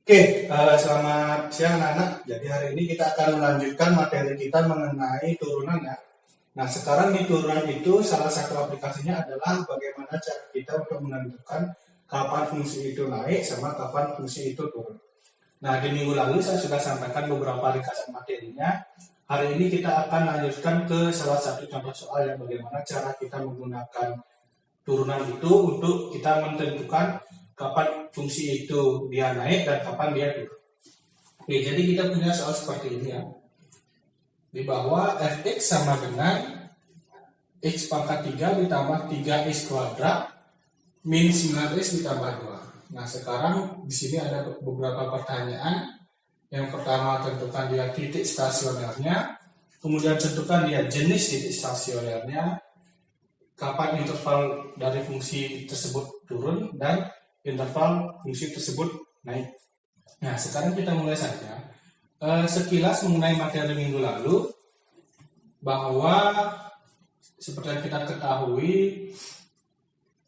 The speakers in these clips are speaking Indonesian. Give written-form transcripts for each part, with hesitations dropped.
Selamat siang anak-anak. Jadi hari ini kita akan melanjutkan materi kita mengenai turunan ya. Nah, sekarang di turunan itu salah satu aplikasinya adalah bagaimana cara kita untuk menentukan kapan fungsi itu naik sama kapan fungsi itu turun. Nah, di minggu lalu saya sudah sampaikan beberapa ringkasan materinya. Hari ini kita akan lanjutkan ke salah satu contoh soal yang bagaimana cara kita menggunakan turunan itu untuk kita menentukan kapan fungsi itu dia naik dan kapan dia turun. Oke, jadi kita punya soal seperti ini ya. Di bawah fx sama dengan x pangkat 3 ditambah 3x kuadrat min 9x ditambah 2. Nah, sekarang di sini ada beberapa pertanyaan. Yang pertama, tentukan dia titik stasionernya, kemudian tentukan dia jenis titik stasionernya, kapan interval dari fungsi tersebut turun, dan interval fungsi tersebut naik. Nah, sekarang kita mulai saja. Sekilas mengenai materi minggu lalu, bahwa seperti yang kita ketahui,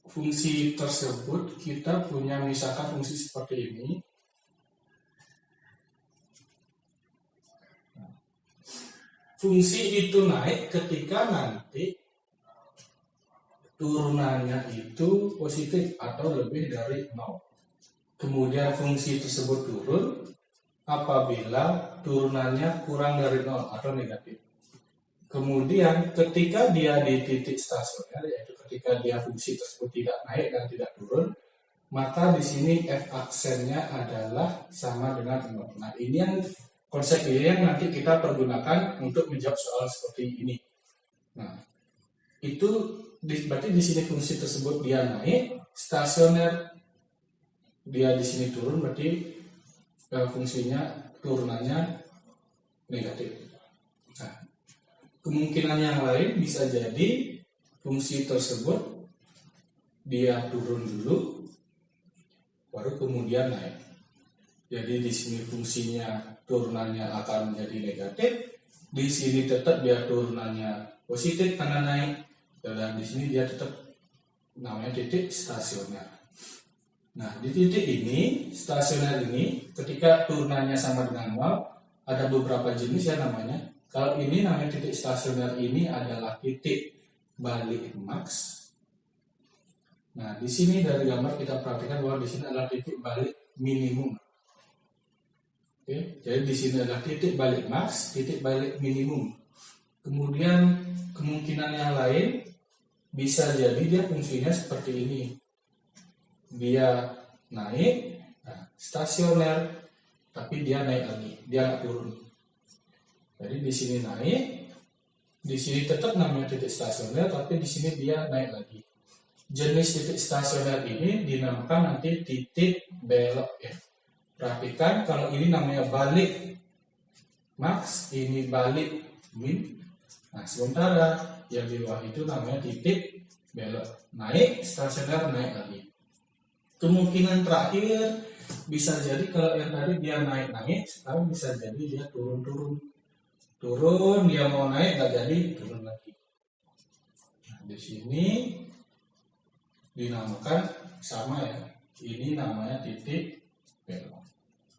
fungsi tersebut kita punya misalkan fungsi seperti ini. Fungsi itu naik ketika nanti turunannya itu positif atau lebih dari 0. Kemudian fungsi tersebut turun apabila turunannya kurang dari 0 atau negatif. Kemudian ketika dia di titik stasioner, yaitu ketika dia fungsi tersebut tidak naik dan tidak turun, maka di sini f aksennya adalah sama dengan 0. Nah, ini yang konsep ini yang nanti kita pergunakan untuk menjawab soal seperti ini. Nah, itu berarti di sini fungsi tersebut dia naik, stasioner dia di sini turun, berarti fungsinya turunannya negatif. Nah, kemungkinan yang lain bisa jadi fungsi tersebut dia turun dulu, baru kemudian naik. Jadi di sini fungsinya turunannya akan menjadi negatif, di sini tetap dia turunannya positif karena naik, dan di sini dia tetap namanya titik stasioner. Nah, di titik ini, stasioner ini, ketika turunannya sama dengan 0, ada beberapa jenis ya namanya. Kalau ini namanya titik stasioner ini adalah titik balik max. Nah, di sini dari gambar kita perhatikan bahwa di sini adalah titik balik minimum. Oke, jadi di sini adalah titik balik max, titik balik minimum. Kemudian kemungkinan yang lain bisa jadi dia fungsinya seperti ini. Dia naik, nah, stasioner, tapi dia naik lagi, dia nggak turun. Jadi di sini naik, di sini tetap namanya titik stasioner, tapi di sini dia naik lagi. Jenis titik stasioner ini dinamakan nanti titik belok ya. Perhatikan kalau ini namanya balik max, ini balik min. Nah, sementara yang di luar itu namanya titik belok, naik stasioner, naik lagi. Kemungkinan terakhir bisa jadi kalau yang tadi dia naik-naik, sekarang bisa jadi dia turun-turun. Turun, dia mau naik nggak jadi, turun lagi. Nah, di sini dinamakan sama ya. Ini namanya titik belok.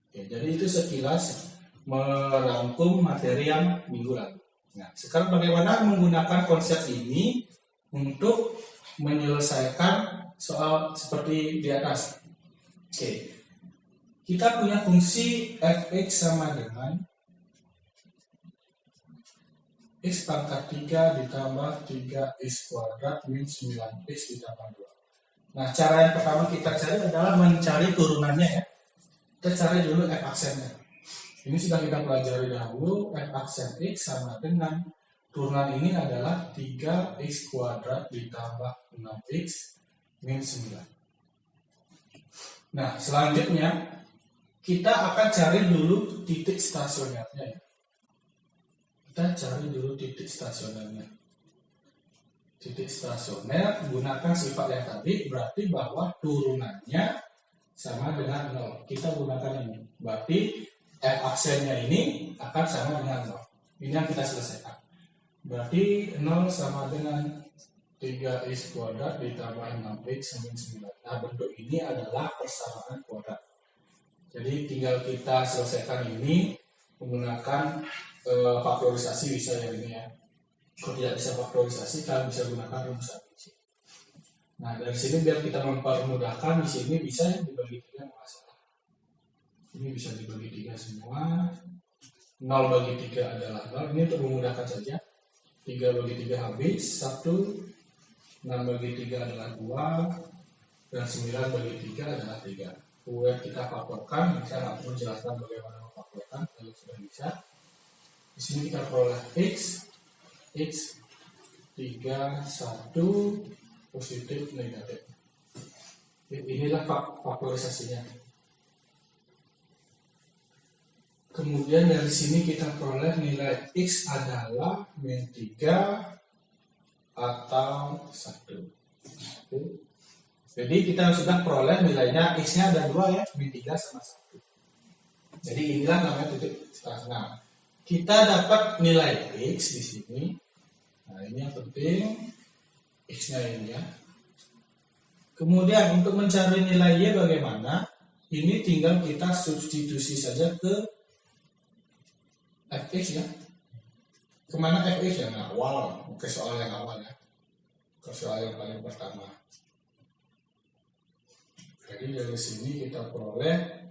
Oke, jadi itu sekilas merangkum materi yang minggu lalu. Nah, sekarang bagaimana menggunakan konsep ini untuk menyelesaikan soal seperti di atas. Oke, kita punya fungsi fx sama dengan x pangkat 3 ditambah 3x kuadrat min 9x ditambah 2. Nah, cara yang pertama kita cari adalah mencari turunannya ya. Kita cari dulu f aksennya. Ini sudah kita pelajari dahulu. F aksen x sama dengan turunan ini adalah 3x kuadrat ditambah 6x min 9. Nah, selanjutnya kita akan cari dulu titik stasionernya ya. Kita cari dulu titik stasionernya. Titik stasioner gunakan sifat yang tadi, berarti bahwa turunannya sama dengan 0. Kita gunakan ini. Berarti f aksennya ini akan sama dengan 0. Ini yang kita selesaikan. Berarti 0 sama dengan 3x kuadrat ditambah 6x min 9. Nah, bentuk ini adalah persamaan kuadrat. Jadi tinggal kita selesaikan ini menggunakan faktorisasi bisa ya ini ya. Kalau tidak bisa faktorisasi, kalian bisa gunakan rumus ABC. Nah, dari sini biar kita mempermudahkan, di sini bisa dibagi 3 masalah. Ini bisa dibagi 3 semua. 0 bagi 3 adalah 0. Ini untuk memudahkan saja. 3 bagi 3 habis. 1. 6 bagi 3 adalah 2. Dan 9 bagi 3 adalah 3. Kemudian kita faktorkan. Saya nggak perlu menjelaskan bagaimana memfaktorkan. Kalau sudah bisa. Di sini kita peroleh X 3, 1, positif, negatif. Inilah faktorisasinya. Kemudian dari sini kita peroleh nilai X adalah min 3 atau 1. Jadi kita sudah peroleh nilainya, X-nya ada 2 ya, min 3 sama 1. Jadi inilah namanya titik setengah. Kita dapat nilai X di sini. Nah, ini yang penting, X-nya ini ya. Kemudian untuk mencari nilai Y bagaimana? Ini tinggal kita substitusi saja ke Fx ya. Kemana Fx ya? Nah, awal, ke soal yang awal ya. Ke soal yang paling pertama. Jadi dari sini kita peroleh,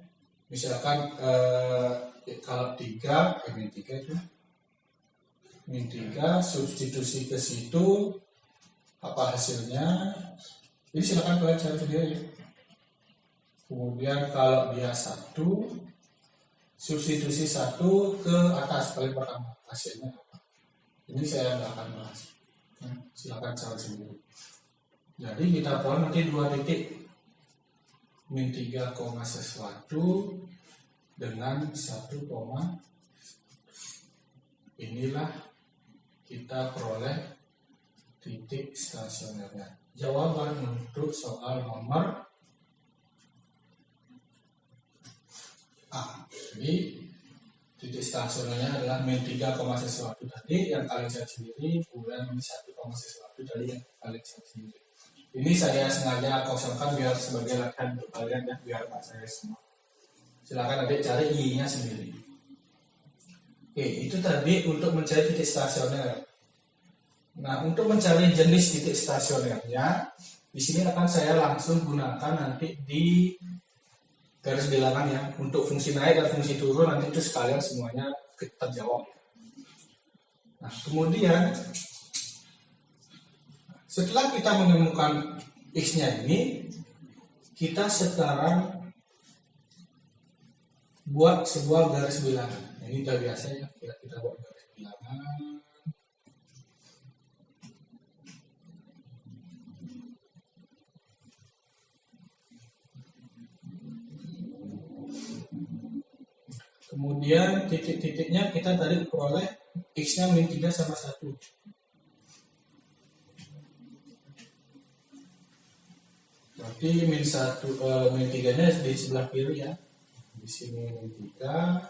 misalkan kalau 3, min 3 itu. Min 3 substitusi ke situ, apa hasilnya? Ini silakan kalian cari sendiri ya. Kemudian kalau dia 1, substitusi 1 ke atas paling pertama, hasilnya apa? Ini saya nggak akan bahas. Silakan cari sendiri. Jadi kita peroleh nanti 2 titik, min 3, sesuatu dengan 1, inilah kita peroleh titik stasionernya. Jawaban untuk soal nomor A. Jadi titik stasionernya adalah min 3, sesuatu tadi yang kalian cari sendiri, kemudian min 1, sesuatu tadi yang kalian cari sendiri. Ini saya sengaja kosongkan biar sebagai latihan untuk kalian ya, biar tak saya semua. Silakan adik cari I-nya sendiri. Oke, itu tadi untuk mencari titik stasioner. Nah, untuk mencari jenis titik stasionernya, di sini akan saya langsung gunakan nanti di garis bilangan ya. Untuk fungsi naik dan fungsi turun nanti itu sekalian semuanya terjawab. Nah, kemudian setelah kita menemukan X-nya ini, kita sekarang buat sebuah garis bilangan. Ini udah biasa ya, kita buat garis bilangan. Kemudian titik-titiknya kita tadi peroleh X-nya min 3 sama 1. Berarti min 3-nya di sebelah kiri ya. Di sini min 3.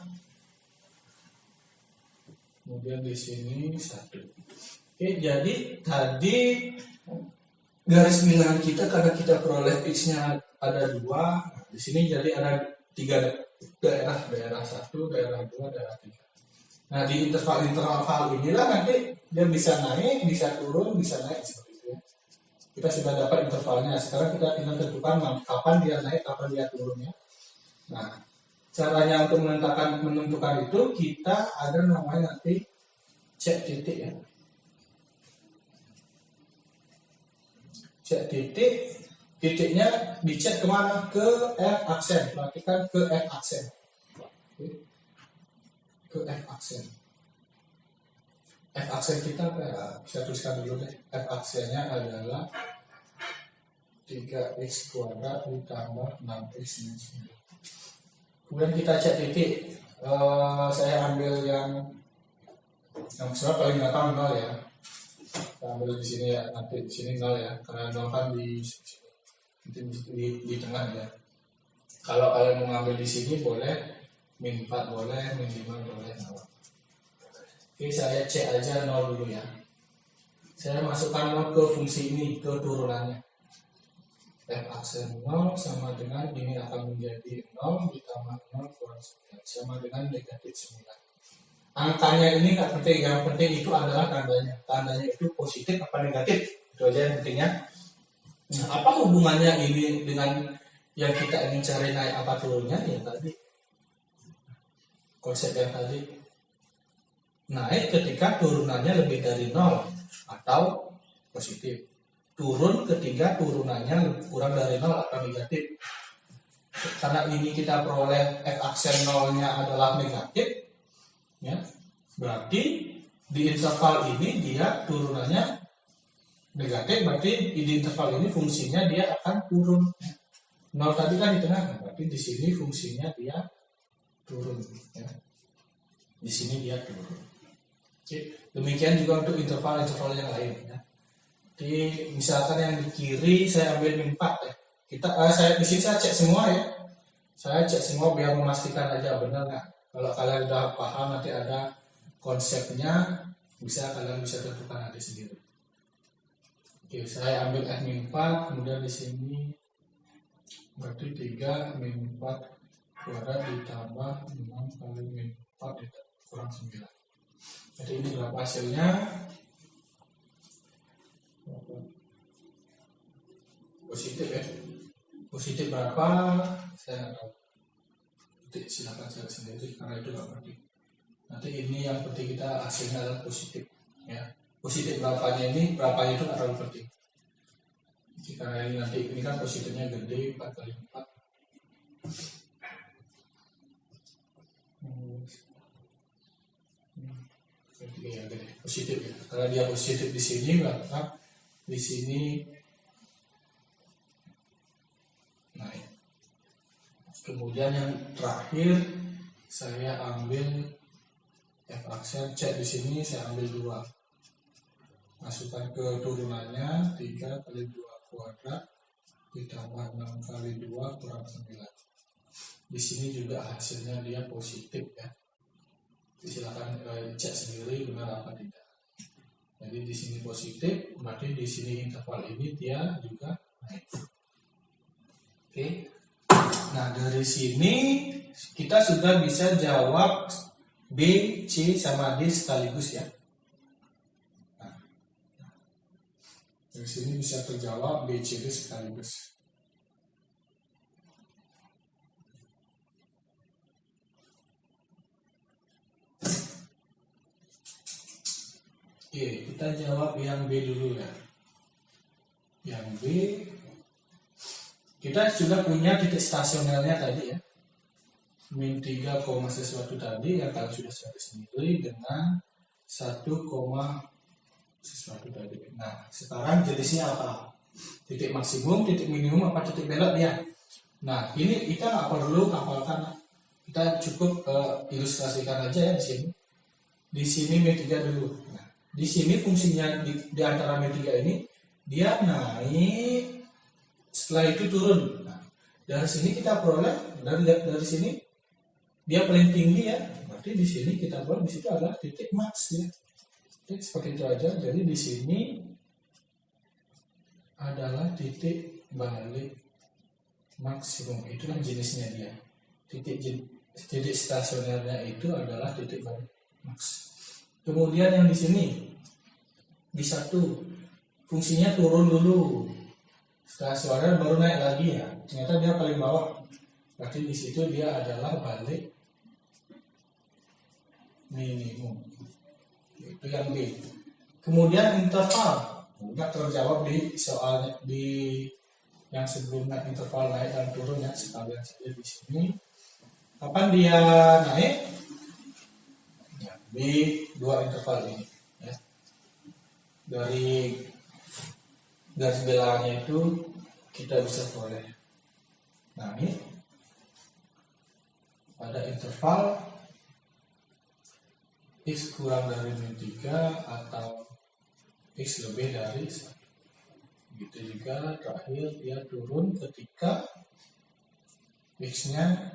Kemudian di sini 1. Oke, jadi tadi garis bilangan kita karena kita peroleh X-nya ada 2. Nah, di sini jadi ada 3 daerah 1, daerah 2, daerah 3. Nah, di interval inilah nanti dia bisa naik, bisa turun, bisa naik seperti itu ya. Kita sudah dapat intervalnya. Sekarang kita tinggal tentukan kapan dia naik, kapan dia turun ya. Nah, caranya untuk menentukan itu kita ada namanya nanti cek titik ya. Cek titik, titiknya dicek kemana? Ke F aksen. Perhatikan ke F aksen. Ke F aksen. F aksen kita bisa tuliskan dulu deh. F aksennya adalah 3x kuadrat ditambah 6x minus 9. Kemudian kita cek titik. Saya ambil yang sebenarnya paling gampang 0 ya. Kita ambil di sini ya, nanti di sini 0 ya, karena 0 kan di tengah ya. Kalau kalian mau ngambil di sini boleh, min 4 boleh, min 5 boleh. Oke, saya cek aja 0 dulu ya. Saya masukkan 0 ke fungsi ini, ke turunannya. F aksen 0 sama dengan ini akan menjadi 0 ditambah 0 kurang 9 sama dengan negatif 9. Angkanya ini nggak penting, yang penting itu adalah tandanya. Tandanya itu positif apa negatif, itu aja yang pentingnya. Nah, apa hubungannya ini dengan yang kita ingin cari naik apa turunnya? Ya tadi konsep yang tadi, naik ketika turunannya lebih dari 0 atau positif, turun ketika turunannya kurang dari 0 atau negatif. Karena ini kita peroleh F aksen 0-nya adalah negatif, ya, berarti di interval ini dia turunannya negatif, berarti di interval ini fungsinya dia akan turun. 0 tadi kan di tengah, berarti di sini fungsinya dia turun, ya. Di sini dia turun. Oke. Demikian juga untuk interval-interval yang lain, ya. Jadi misalkan yang di kiri saya ambil min 4 ya. Saya di sini saya cek semua ya. Saya cek semua biar memastikan aja benar nggak. Kalau kalian udah paham nanti ada konsepnya, kalian bisa tentukan nanti sendiri. Oke, saya ambil F min 4, kemudian di sini berarti 3 min 4 kuadrat ditambah 6 kali min 4 kurang 9. Jadi ini berapa hasilnya? Positif ya. Positif berapa? Saya nggak tahu. Silakan cari sendiri karena itu nggak penting. Nanti ini yang penting kita hasilnya adalah positif, ya. Positif berapanya itu nggak terlalu penting. Jika ini nanti ini kan positifnya gede 4 kali 4. Ya, gede. Positif ya. Karena dia positif di sini, maka di sini naik. Kemudian yang terakhir saya ambil F aksen, cek di sini saya ambil 2. Masukkan ke turunannya 3 kali 2 kuadrat ditambah 6 kali 2 kurang 9. Di sini juga hasilnya dia positif ya. Silakan cek sendiri benar apa tidak. Jadi di sini positif, berarti di sini interval ini dia juga naik. Oke. Nah, dari sini kita sudah bisa jawab B, C, sama D sekaligus ya. Nah, dari sini bisa terjawab B, C, D sekaligus. Oke, kita jawab yang B dulu ya. Yang B, kita sudah punya titik stasionernya tadi ya. Min 3, sesuatu tadi yang kalian sudah cari sendiri dengan 1, sesuatu tadi. Nah, sekarang jenisnya apa? Titik maksimum, titik minimum, apa titik belok dia? Nah, ini kita nggak perlu hafalkan. Kita cukup ilustrasikan aja ya di sini. Di sini min 3 dulu. Nah, di sini fungsinya di antara min 3 ini dia naik, setelah itu turun. Nah, dari sini kita peroleh dari sini dia paling tinggi ya, berarti di sini kita buat di situ adalah titik max ya. Titik seperti itu aja. Jadi di sini adalah titik balik maksimum, itulah jenisnya dia. Titik stasionernya itu adalah titik balik max. Kemudian yang di sini di 1 fungsinya turun dulu, stasioner baru naik lagi ya. Ternyata dia paling bawah, berarti di situ dia adalah balik minimum. Itu yang B. Kemudian interval nggak terjawab di soalnya di yang sebelumnya, interval naik dan turun ya, sekalian saja di sini. Kapan dia naik? Ya, di 2 interval ini ya. Dari garis bilangannya itu kita bisa peroleh. Nah, ini pada interval X kurang dari min 3 atau X lebih dari 1. Begitu juga terakhir dia turun ketika X-nya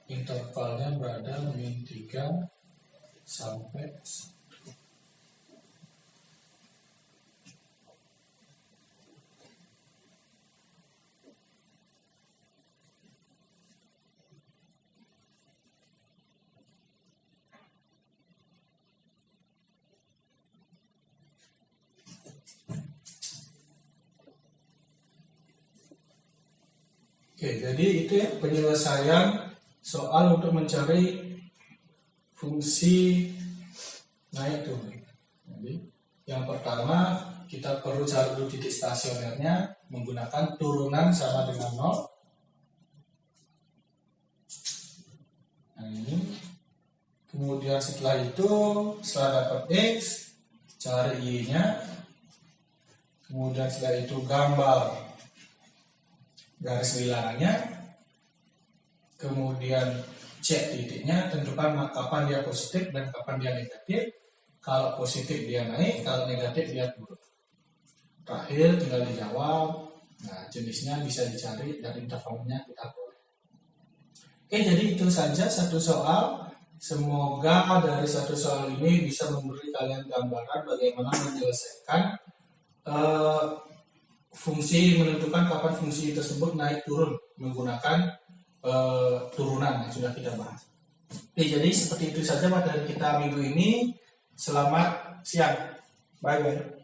intervalnya berada min 3 sampai 1. Oke, jadi itu ya penyelesaian soal untuk mencari fungsi naik turun. Jadi yang pertama kita perlu cari dulu titik stasionernya menggunakan turunan sama dengan 0. Nah ini. Kemudian setelah itu, setelah dapat X, cari Y-nya. Kemudian setelah itu gambar garis bilangannya. Kemudian cek titiknya, tentukan kapan dia positif dan kapan dia negatif. Kalau positif dia naik, kalau negatif dia turun. Terakhir tinggal dijawab. Nah, jenisnya bisa dicari dari intervalnya kita boleh. Oke, jadi itu saja satu soal. Semoga dari satu soal ini bisa memberi kalian gambaran bagaimana menyelesaikan fungsi, menentukan kapan fungsi tersebut naik turun menggunakan turunan yang sudah kita bahas. Oke, jadi seperti itu saja materi kita minggu ini. Selamat siang. Bye bye.